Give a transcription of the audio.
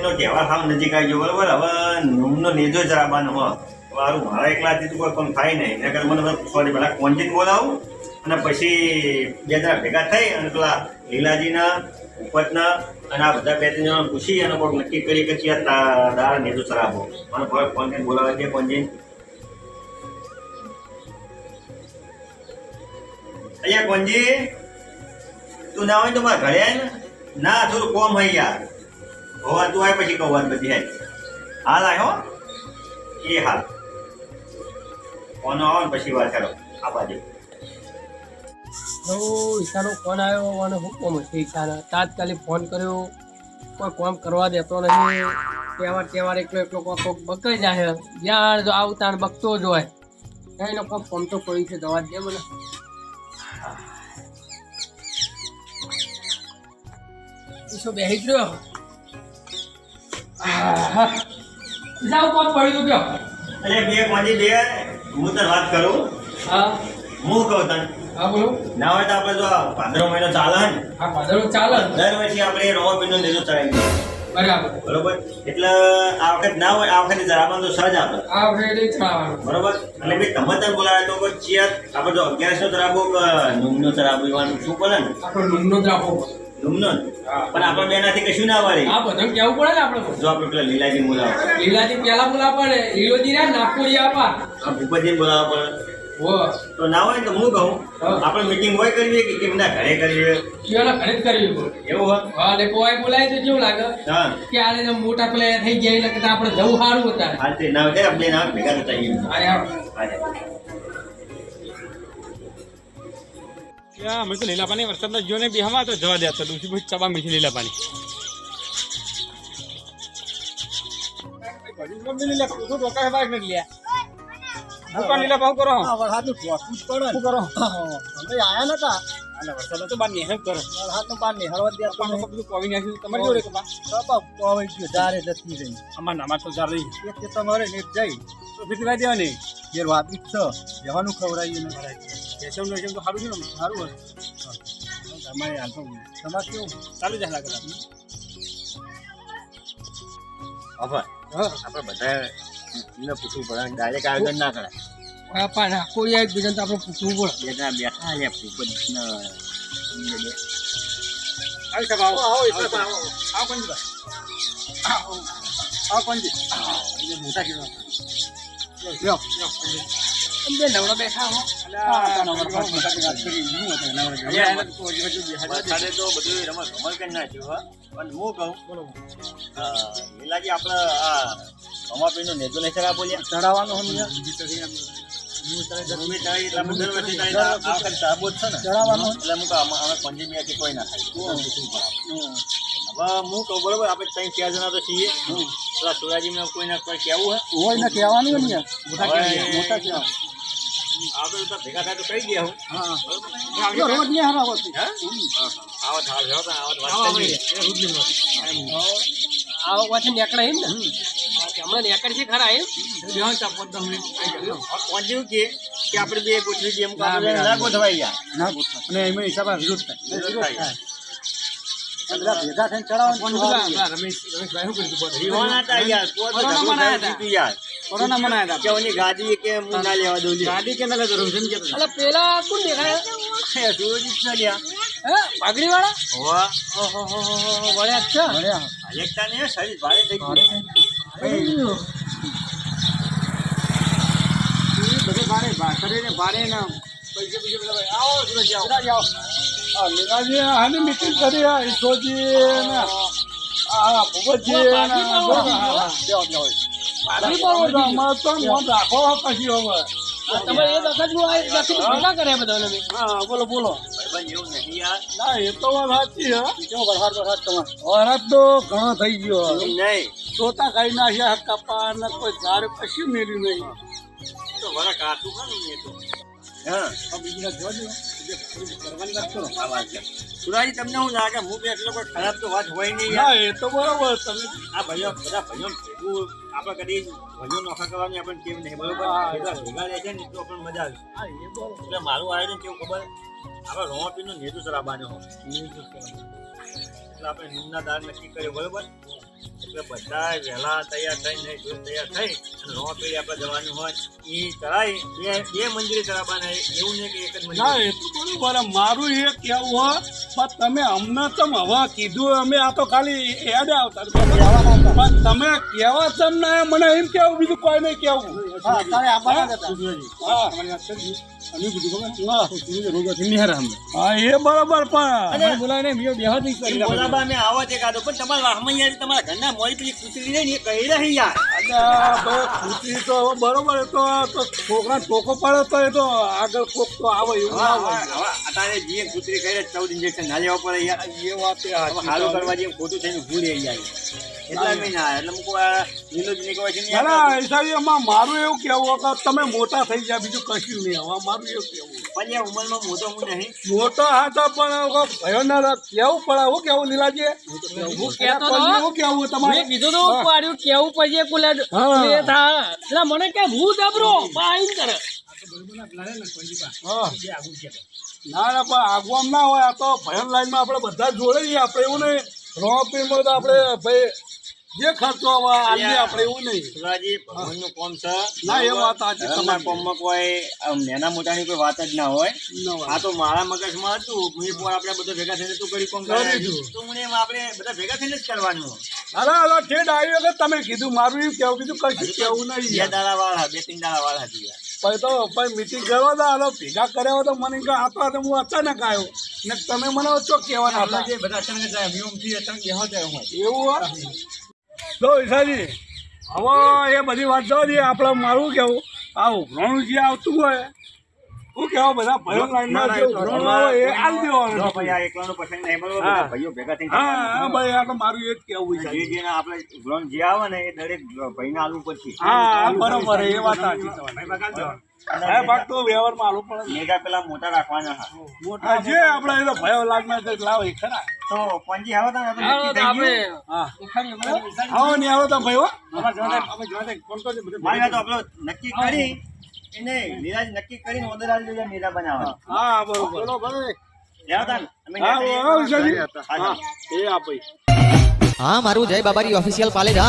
નો તહેવાર સાવ નજીક આવી ગયો બરોબર હવે નૂમનો નેજો જ રાખવાનો હો મારું મારા એકલાથી તો કોઈ પણ થાય નહીં એના કરતા મને સોરી પેલા કોન્જીન બોલાવું અને પછી બે જણા ભેગા થઈ અને પેલા લીલાજીના ઉપતના અને આ બધા બે ત્રણ જણા પૂછી અને કોઈ નક્કી કરી કે દાળ નેજો ચરાવો મને કોન્જીન બોલાવે છે કોન્જીન અહીંયા કોન્જી તું ના હોય તો મારા ઘરે આય ને ના થોડું કોમ હોય યાર હોવા તું આય પછી કહું વાત બધી હાય હાલ આય હો એ હાલ ફોન આવો ને પછી વાત કરો આ બાજુ ઈશાનો ફોન આવ્યો અને હું કોમ હશે ઈશાના તાત્કાલિક ફોન કર્યો કોઈ કામ કરવા દેતો નહીં તહેવાર એકલો કોક બકાઈ જાય જ્યાં જો આવતા બકતો જ હોય એનો કોક ફોન તો પડી છે દવા દે મને ઈશો બેહી ગયો જાવ કોક પડી ગયો અરે બે કોજી બે હું તો વાત કરું હા હું કહું તને હા બોલો ના હોય તો આપણે જો ભાદરવો મહિનો ચાલે ને હા ભાદરવો ચાલે દર વર્ષે આપણે રોમાપીરનો નેજો ચડાવીએ બરાબર બરોબર એટલે આ વખત ના હોય આ વખતે જરામાં તો સહજ આપણે આ વખતે ચડાવવાનું બરોબર એટલે ભાઈ તમે તને બોલાવે તો કોઈ ચિયર આપણે જો 1100 ચરાબો નૂમનો ચરાબો એવાનું શું પડે ને આપણો નૂમનો જ રાખવો નૂમનો પણ આપણે બેનાથી કશું ના વાળી આ બધા કેવું પડે ને આપણે જો આપણે પેલા લીલાજી બોલાવો લીલાજી પેલા બોલાવવા પડે લીલોજી ના નાગપુરી આપા ભૂપતજી બોલાવવા પડે ઓ તો ના હોય તો હું કહું આપણે મીટિંગ હોય કરીએ કે કેમના ઘરે કરીએ કેવાના ઘરે જ કરવી પડે એવું હોય હા ને કોઈ બોલાય તો કેવું લાગે હા કે આને જેમ મોટા પેલા થઈ ગયા એટલે કે આપણે જવું સારું હતા હાલ તે ના હોય આપણે ના ભેગા થતા આવીએ હા યાર અમે તો લીલા પાણી વરસાદ જો ને બેહવા તો જવા દે તો દૂસરી બહુ ચબા મીઠી લીલા પાણી લીલા પાઉ કરો વરસાદનું ઠોકવું જ પડે ને. કરો અમે આયા નતા વરસાદ તો બાર નેહક કરો વરસાદનું પાણી નિહાળવા જ દેતો નહીં. બધું કોવી નાખ્યું તમારી જોડે કપા બાપા કોવાઈ ગયું, ધારે જતી રહી. અમાર નામાં તો ચાલ રહી એક તે તમારે ને એક જઈ તો ફીટવા દેવાની ઘેર વાપી જ છે જવાનું ખવડાવીએ ને કેશવ નો તો સારું છે ને સારું હોય અમારે હાલ તો તમારે કેવું ચાલુ જાય લાગે હવે આપણે બધા એને પૂછવું પડે ડાયરેક્ટ આયોજન ના કરાય આપા નાગપુરી એક બીજાને તો આપણે પૂછવું પડે બે જણા બેઠા લે ભૂપતના આવી શકો આવો આવો આવો પંજી આવો પંજી મોટા કેવા લ્યો બે નવરા બેઠા હો વરસાદે તો બધું રમત રમત કરી નાખ્યું હા પણ હું કહું લીલાજી આપણે આ રમાપીરનો નેજો નહીં ચડા બોલ્યા ચડાવવાનો હમ યાર. ચડાવવાનો એટલે હું કહું અમે પંજીમિયાથી કોઈ ના થાય હવે હું કહું બરોબર આપણે ત્રણ ચાર જણા તો છીએ પેલા સુરાજીમાં કોઈને કોઈ કહેવું હોય ને કહેવાનું ને યાર. મોટા કહેવા આપણે તો ભેગા થાય તો કહી ગયા હું હા જો રોજ ને હરાવો છે. આવત હાલ જાઓ આવત વાત કરી આ વખતે નીકળે એમ ને હમણાં નીકળે છે ખરા એમ પહોંચ્યું કે આપણે બે ગોઠવી જેમ ના ગોઠવાઈ ગયા ના ગોઠવા. અને એમાં હિસાબે વિરોધ થાય. બધા ભેગા થઈને ચડાવવાનું. રમેશભાઈ શું કર્યું રીવાના હતા યાર કોરોના મનાયા હતા કે ઓની ગાડી કે હું ના લેવા દઉં ગાડી કે ના લેતો રમઝમ કે એટલે પેલા કોણ દેખાય સુરજીત ના લ્યા હે પાઘડી વાળા હોવા ઓહો વળ્યા છે મળ્યા. અલેકતા ને શરીર ભારે થઈ ગયું બધે ભારે ભારે ને ભારે ના પૈસે પૈસે બધા આવો સુરજ આવો લીલાજી આની મીટિંગ કરી ઈશ્વરજી ને આ ભગવતજી ને અમારે તો મોં રાખો પછી હવે. તમે એ વખત નું આ વખત ભેગા કર્યા બધાને મેં. હા બોલો બોલો. ભાઈ એવું નહીં યાર ના એ તો વાત સાચી હે. વરસાદ તો ઘણો થઈ ગયો. નહીં તોતા ખાઈ નાખ્યા કપા ને કોઈ ઝાડ કશું મેળ્યું નહીં. તો વરા કાઠું ખાનું ને તો હા બીજા જોજો કરવાની વાત કરો. આ વાત છે સુરાજી તમને શું લાગે હું બી એટલો કોઈ ખરાબ તો વાત હોય નહીં ના યાર એ તો બરોબર તમે આ ભાઈઓ બધા ભાઈઓ ભેગું આપણે કદી ભાઈઓ નોખા કરવાની આપણને કેમ નહીં બરોબર ભેગા ભેગા રહે છે ને તો આપણને મજા આવે હા એ બરોબર. એટલે મારું આયોજન કેવું ખબર આપણે રોમાપીરનો નેતુ ચલાવવાનો હોય એટલે એટલે આપણે નિમના દાર નક્કી કર્યો બરોબર એટલે બધા વહેલા તૈયાર થઈને જોઈ તૈયાર થઈ અને નો પેલી આપણે જવાનું હોય એ ચડાઈ બે મંદિરે ચડાવવાના એવું નહીં કે એક જ ના મંદિર એ તો બરોબર મારું એ કેવું હોય પણ તમે અમને તમ હવે કીધું અમે આ તો ખાલી એડ આવતા પણ તમે કહેવા તમ ને મને એમ કેવું બીજું કોઈ નહીં કેવું હા તારે આવવાના હતા હા હા એ બરોબર પણ બોલાય ને મેં બેહદ નહીં કરી બોલાબા અમે આવા તે કાઢો પણ તમારા વાહમાં યાર તમારા ઘરના મોરી પેલી કૂતરી રહી ને એ કહી રહી યાર કૂતરી તો હવે બરોબર એ તો છોકરા ટોકો પડે તો એ તો આગળ કોક તો આવે એવું ના હોય અત્યારે જે કૂતરી કહી રહી 14 ઇન્જેક્શન ના લેવા પડે યાર એ વાત એ હવે હાલું કરવા જઈએ ખોટું થઈને ભૂલી જાય એટલા મેં ના એટલે મૂકો આ લીલો જ નીકળે છે ને ના હિસાબીમાં મારું એવું કેવું કે તમે મોટા થઈ ગયા બીજું કશું નહીં હવે મારું એવું કેવું પણ યાર ઉંમરમાં મોટો હું નહીં મોટો હા તો પણ ભયો કેવું પડે હું કેવું લીલાજી હું કહેતો હતો. હું કેવું તમારે મેં કીધું તો પાડ્યું કેવું પછી કુલા હા. લે થા એટલે મને કે હું જબરો પાઈન કરે હા. ના ના પણ આગવામાં ના હોય આ તો ભયન લાઈનમાં આપણે બધા જોડે છીએ આપણે એવું નહીં રોપીમાં તો આપણે ભાઈ જે ખર્ચો આવે આલીએ આપણે એવું નહીં સુરાજી ભગવાનનું કોમ છે ના એ વાત સાચી ધર્મના તમારી કોમમાં કોઈ નાના મોટાની કોઈ વાત જ ના હોય ન હોય. આ તો મારા મગજમાં હતું હું એક વાર આપણે બધા ભેગા થઈને તું કરી કોમ કરી કરે દીધું. તો મને એમ આપણે બધા ભેગા થઈને જ કરવાનું અરે અરે ઠેઠ આવ્યો કે તમે કીધું મારું એવું કેવું કીધું કશું કેવું નહીં બે યાર. દાડા વાળા 2-3 દાડા વાળા હતી યાર પછી તો પછી મીટિંગ કરવા દા હાલો ભેગા કર્યા હોય તો મને કે આ તો હું અચાનક આવ્યો ને તમે મને ચોક કહેવાના હતા જે બધા અચાનક જાય મ્યુમથી અચાનક બેહો જાય હું એવું હોય તો ઈશાજી હવે એ બધી વાત જવા દઈએ આપણે મારું કેવું આ ઉઘરાણું જે આવતું હોય શું કહેવા બધા ભયો લાઈનમાં જે ઉઘરાણું આવે એ આલ દેવાનું જો ભાઈ આ એકલાનું પસંદ નહીં બરોબર હા. બધા ભાઈઓ ભેગા થઈને હા હા ભાઈ આ તો મારું એ જ કહેવું છે જે જેને આપણે ગ્રાઉન્ડ જે આવે ને એ દરેક ભાઈને આલવું પડશે હા હા બરોબર એ વાત સાચી હા ભાગ તો વ્યવહારમાં આલું પડે મેગા પેલા મોટા રાખવાના હા મોટા જે આપણે એ તો ભયો લાગમાં છે લાવો એ ખરા તો પંજી આવે તો ને આપણે હાલો નક્કી તો થઈ આપણે ગયું. હા દેખાડીએ બરાબર? આવો નહીં આવો તો ભાઈ હો મારી વાત આપણે નક્કી કરી એને નિરાજ નક્કી કરીને ઓર્ડર આલી દેજો મેગા બનાવવા હા બરોબર લેવા તા ને? અમે હા નેતા આવો ઈશાજી. હા, હા એ આ ભાઈ हाँ मारू जय बाबा री ऑफिशियल पाले जा